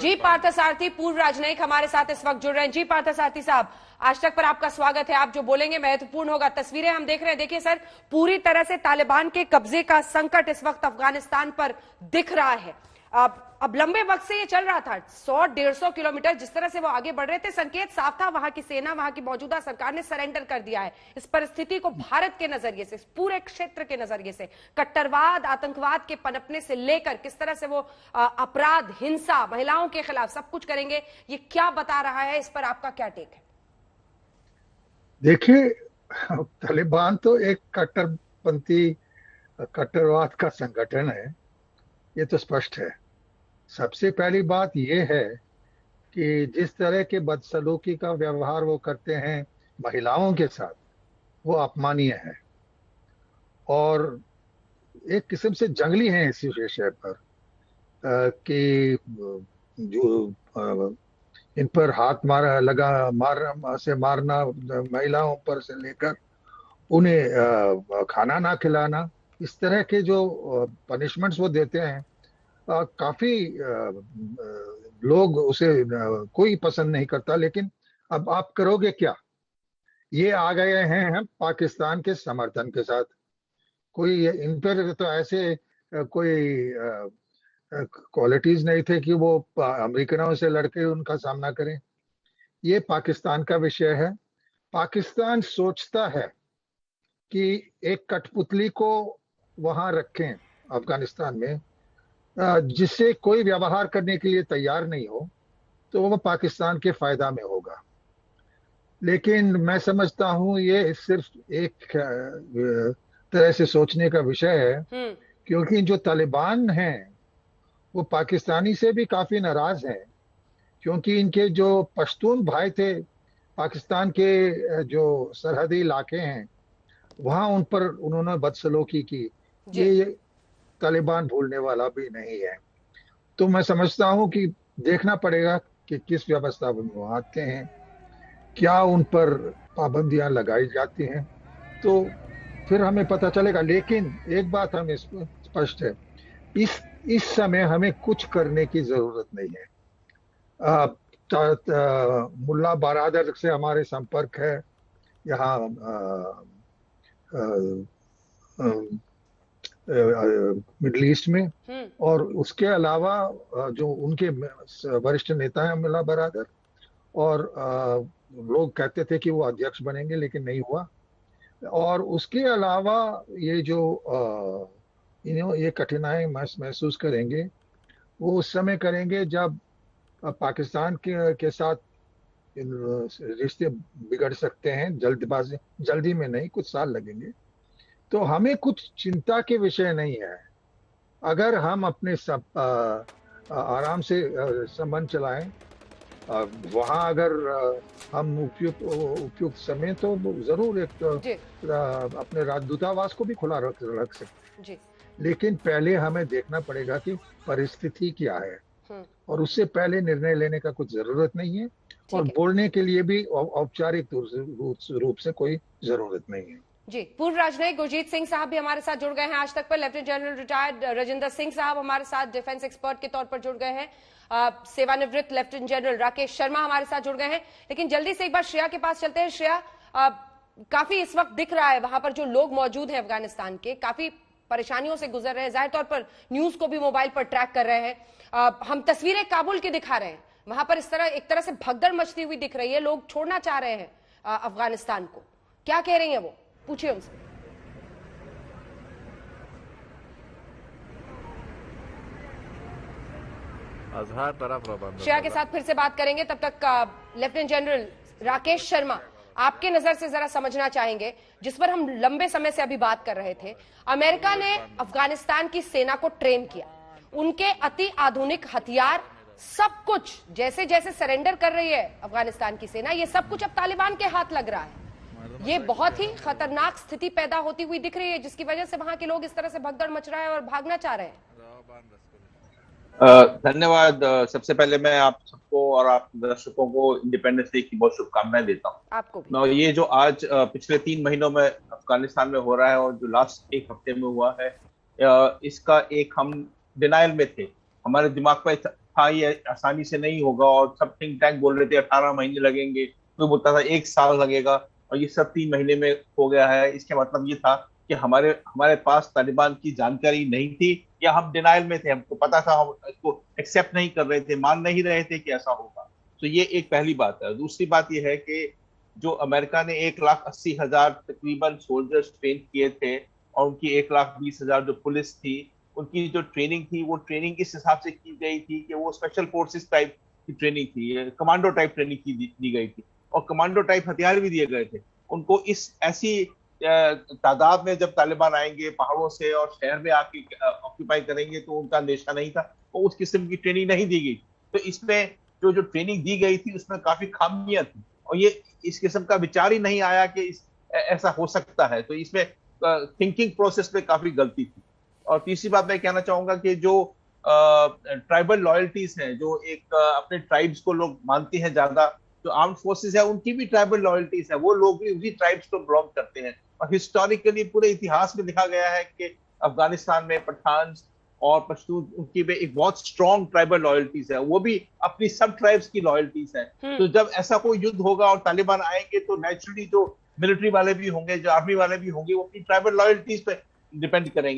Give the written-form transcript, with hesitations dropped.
जी पार्थसारथी, पूर्व राजनयिक हमारे साथ इस वक्त जुड़ रहे हैं। जी पार्थसारथी साहब, आज तक पर आपका स्वागत है। आप जो बोलेंगे महत्वपूर्ण होगा। तस्वीरें हम देख रहे हैं, देखिए सर, पूरी तरह से तालिबान के कब्जे का संकट इस वक्त अफगानिस्तान पर दिख रहा है। अब लंबे वक्त से ये चल रहा था, 100-150 किलोमीटर जिस तरह से वो आगे बढ़ रहे थे, संकेत साफ था, वहां की सेना, वहां की मौजूदा सरकार ने सरेंडर कर दिया है। इस परिस्थिति को भारत के नजरिए से, पूरे क्षेत्र के नजरिए से, कट्टरवाद, आतंकवाद के पनपने से लेकर किस तरह से वो अपराध, हिंसा, महिलाओं के खिलाफ सब कुछ करेंगे, ये क्या बता रहा है? इस पर आपका क्या टेक है? देखिए, तालिबान तो एक कट्टरपंथी, कट्टरवाद का संगठन है, ये तो स्पष्ट है। सबसे पहली बात यह है कि जिस तरह के बदसलूकी का व्यवहार वो करते हैं महिलाओं के साथ, वो अपमानीय है और एक किस्म से जंगली हैं इस विषय पर। कि जो इन पर हाथ मारना, महिलाओं पर से लेकर उन्हें खाना ना खिलाना, इस तरह के जो पनिशमेंट्स वो देते हैं, काफी लोग उसे कोई पसंद नहीं करता। लेकिन अब आप करोगे क्या? ये आ गए हैं हम पाकिस्तान के समर्थन के साथ। कोई इन पर तो ऐसे कोई क्वालिटीज नहीं थे कि वो अमेरिकनों से लड़के उनका सामना करें। ये पाकिस्तान का विषय है। पाकिस्तान सोचता है कि एक कठपुतली को वहां रखें अफगानिस्तान में, जिससे कोई व्यवहार करने के लिए तैयार नहीं हो, तो वो पाकिस्तान के फायदा में होगा। लेकिन मैं समझता हूं ये सिर्फ एक तरह से सोचने का विषय है, क्योंकि जो तालिबान हैं वो पाकिस्तानी से भी काफी नाराज हैं, क्योंकि इनके जो पश्तून भाई थे, पाकिस्तान के जो सरहदी इलाके हैं, वहां उन पर उन्होंने बदसलूकी की। ये तालिबान भूलने वाला भी नहीं है। तो मैं समझता हूं कि देखना पड़ेगा कि किस व्यवस्था में वो आते हैं, क्या उन पर पाबंदियां लगाई जाती हैं, तो फिर हमें पता चलेगा। लेकिन एक बात हमें स्पष्ट है, इस समय हमें कुछ करने की जरूरत नहीं है। मुल्ला बरादर से हमारे संपर्क है यहाँ मिडल ईस्ट में, और उसके अलावा जो उनके वरिष्ठ नेता हैं मुल्ला बरादर, और लोग कहते थे कि वो अध्यक्ष बनेंगे, लेकिन नहीं हुआ। और उसके अलावा ये जो ये कठिनाई महसूस करेंगे, वो उस समय करेंगे जब पाकिस्तान के साथ रिश्ते बिगड़ सकते हैं। जल्दी में नहीं, कुछ साल लगेंगे। तो हमें कुछ चिंता के विषय नहीं है। अगर हम अपने सब आराम से संबंध चलाएं, वहां अगर हम उपयुक्त समय तो जरूर एक अपने दूतावास को भी खुला रख सकते हैं। लेकिन पहले हमें देखना पड़ेगा कि परिस्थिति क्या है, और उससे पहले निर्णय लेने का कुछ जरूरत नहीं है, और बोलने के लिए भी औपचारिक रूप से कोई जरूरत नहीं है। जी, पूर्व राजनयिक गुरजीत सिंह साहब भी हमारे साथ जुड़ गए हैं आज तक पर। Lieutenant general retired Rajendra Singh साहब हमारे साथ डिफेंस एक्सपर्ट के तौर पर जुड़ गए हैं। सेवानिवृत्त लेफ्टिनेंट जनरल राकेश शर्मा हमारे साथ जुड़ गए हैं। लेकिन जल्दी से एक बार श्रेया के पास चलते हैं। श्रेया, काफी इस वक्त दिख रहा है वहां पर जो लोग मौजूद हैं अफगानिस्तान के, काफी परेशानियों से गुजर रहे हैं। जाहिर तौर पर न्यूज को भी मोबाइल पर ट्रैक कर रहे हैं। हम तस्वीरें काबुल की दिखा रहे हैं, वहां पर एक तरह से भगदड़ मचती हुई दिख रही है। लोग छोड़ना चाह रहे हैं अफगानिस्तान को। क्या कह रही हैं वो? पूछिए उनसे। श्रेया के साथ फिर से बात करेंगे, तब तक लेफ्टिनेंट जनरल राकेश शर्मा, आपके नजर से जरा समझना चाहेंगे, जिस पर हम लंबे समय से अभी बात कर रहे थे। अमेरिका ने अफगानिस्तान की सेना को ट्रेन किया, उनके अति आधुनिक हथियार, सब कुछ जैसे जैसे सरेंडर कर रही है अफगानिस्तान की सेना, ये सब कुछ अब तालिबान के हाथ लग रहा है। ये बहुत ही खतरनाक स्थिति पैदा होती हुई दिख रही है, जिसकी वजह से वहां के लोग इस तरह से भगदड़ मच रहा है और भागना चाह रहे हैं। धन्यवाद। सबसे पहले मैं आप सबको और आप दर्शकों को इंडिपेंडेंस डे की बहुत शुभकामनाएं देता हूँ। आपको भी। ये जो आज पिछले 3 महीनों में अफगानिस्तान में हो रहा है, और जो लास्ट 1 हफ्ते में हुआ है, इसका एक हम डिनाइल में थे। हमारे दिमाग पर हाँ ये आसानी से नहीं होगा, और सब थिंक टैंक बोल रहे थे 18 महीने लगेंगे, कोई बोलता था 1 साल लगेगा, और ये सब 3 महीने में हो गया है। इसका मतलब ये था कि हमारे हमारे पास तालिबान की जानकारी नहीं थी, या हम डिनाइल में थे, हमको पता था, हम इसको एक्सेप्ट नहीं कर रहे थे, मान नहीं रहे थे कि ऐसा होगा। तो ये एक पहली बात है। दूसरी बात ये है कि जो अमेरिका ने 1,80,000 तकरीबन सोल्जर्स ट्रेन किए थे, और उनकी 1,20,000 जो पुलिस थी, उनकी जो ट्रेनिंग थी, वो ट्रेनिंग इस हिसाब से की गई थी कि वो स्पेशल फोर्सेस टाइप की ट्रेनिंग थी, कमांडो टाइप ट्रेनिंग दी गई थी, और कमांडो टाइप हथियार भी दिए गए थे उनको। इस ऐसी तादाद में जब तालिबान आएंगे पहाड़ों से और शहर में आके ऑक्यूपाई करेंगे, तो उनका अंदेशा नहीं था, और उस किस्म की ट्रेनिंग नहीं दी गई। तो इसमें जो जो ट्रेनिंग दी गई थी उसमें काफी खामियां थी, और ये इस किस्म का विचार ही नहीं आया कि ऐसा हो सकता है। तो इसमें थिंकिंग प्रोसेस में काफी गलती थी। और तीसरी बात मैं कहना चाहूंगा कि जो ट्राइबल लॉयल्टीज हैं, जो एक अपने ट्राइब्स को लोग मानते हैं ज्यादा, जो आर्म्ड फोर्सेस है उनकी भी ट्राइबल लॉयल्टीज है, वो लोग भी उसी ट्राइब्स को बिलोंग करते हैं। और हिस्टोरिकली पूरे इतिहास में देखा गया है कि अफगानिस्तान में पठान और पश्तून, उनकी भी एक बहुत स्ट्रॉन्ग ट्राइबल लॉयल्टीज है, वो भी अपनी सब ट्राइब्स की लॉयल्टीज है। तो जब ऐसा कोई युद्ध होगा और तालिबान आएंगे, तो नेचुरली जो मिलिट्री वाले भी होंगे, जो आर्मी वाले भी होंगे, वो अपनी ट्राइबल लॉयल्टीज पे डिपेंड करेंगे।